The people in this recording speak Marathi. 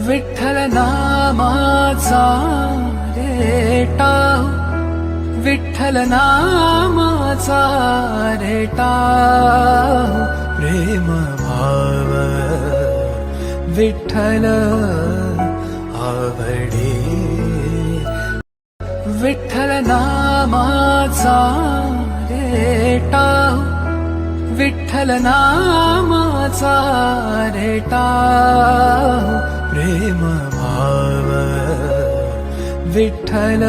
विठ्ठल नामाचा रेटा, विठ्ठल नामाचा रेटा, प्रेम भाव विठ्ठल आवडे. विठ्ठल नामाचा रेटा, विठ्ठल नामाचा रेटा, प्रेम भाव विठ्ठल